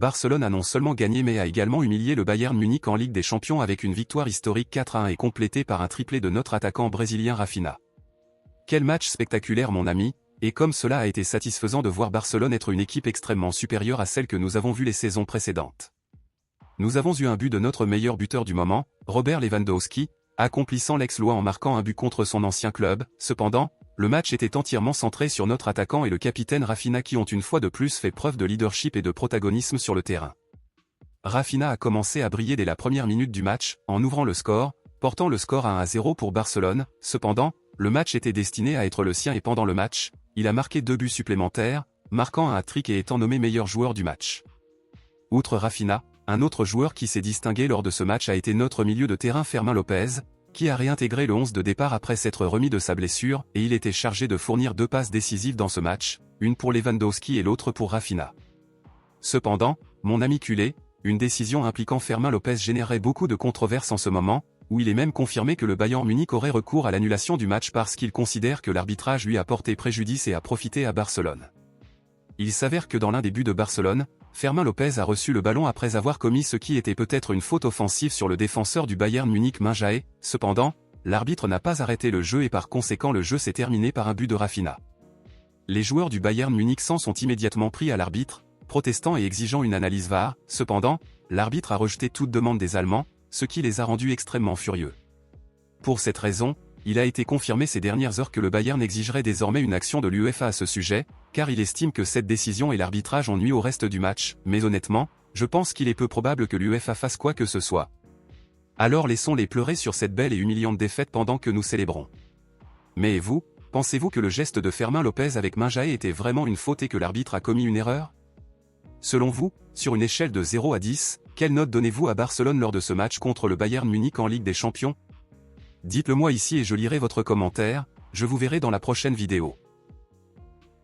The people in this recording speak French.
Barcelone a non seulement gagné mais a également humilié le Bayern Munich en Ligue des Champions avec une victoire historique 4-1 et complétée par un triplé de notre attaquant brésilien Rafinha. Quel match spectaculaire mon ami, et comme cela a été satisfaisant de voir Barcelone être une équipe extrêmement supérieure à celle que nous avons vue les saisons précédentes. Nous avons eu un but de notre meilleur buteur du moment, Robert Lewandowski, accomplissant l'exploit en marquant un but contre son ancien club. Cependant, le match était entièrement centré sur notre attaquant et le capitaine Rafinha qui ont une fois de plus fait preuve de leadership et de protagonisme sur le terrain. Rafinha a commencé à briller dès la première minute du match, en ouvrant le score, portant le score à 1-0 pour Barcelone. Cependant, le match était destiné à être le sien et pendant le match, il a marqué 2 buts supplémentaires, marquant un hat-trick et étant nommé meilleur joueur du match. Outre Rafinha, un autre joueur qui s'est distingué lors de ce match a été notre milieu de terrain Fermín López, qui a réintégré le 11 de départ après s'être remis de sa blessure, et il était chargé de fournir 2 passes décisives dans ce match, une pour Lewandowski et l'autre pour Rafinha. Cependant, mon ami culé, une décision impliquant Fermín López générait beaucoup de controverses en ce moment, où il est même confirmé que le Bayern Munich aurait recours à l'annulation du match parce qu'il considère que l'arbitrage lui a porté préjudice et a profité à Barcelone. Il s'avère que dans l'un des buts de Barcelone, Fermín López a reçu le ballon après avoir commis ce qui était peut-être une faute offensive sur le défenseur du Bayern Munich Minjae. Cependant, l'arbitre n'a pas arrêté le jeu et par conséquent le jeu s'est terminé par un but de Rafinha. Les joueurs du Bayern Munich s'en sont immédiatement pris à l'arbitre, protestant et exigeant une analyse VAR. Cependant, l'arbitre a rejeté toute demande des Allemands, ce qui les a rendus extrêmement furieux. Pour cette raison, il a été confirmé ces dernières heures que le Bayern exigerait désormais une action de l'UEFA à ce sujet, car il estime que cette décision et l'arbitrage ont nui au reste du match, mais honnêtement, je pense qu'il est peu probable que l'UEFA fasse quoi que ce soit. Alors laissons-les pleurer sur cette belle et humiliante défaite pendant que nous célébrons. Mais vous, pensez-vous que le geste de Fermín López avec Minjae était vraiment une faute et que l'arbitre a commis une erreur? Selon vous, sur une échelle de 0 à 10, quelle note donnez-vous à Barcelone lors de ce match contre le Bayern Munich en Ligue des Champions? Dites-le moi ici et je lirai votre commentaire, je vous verrai dans la prochaine vidéo.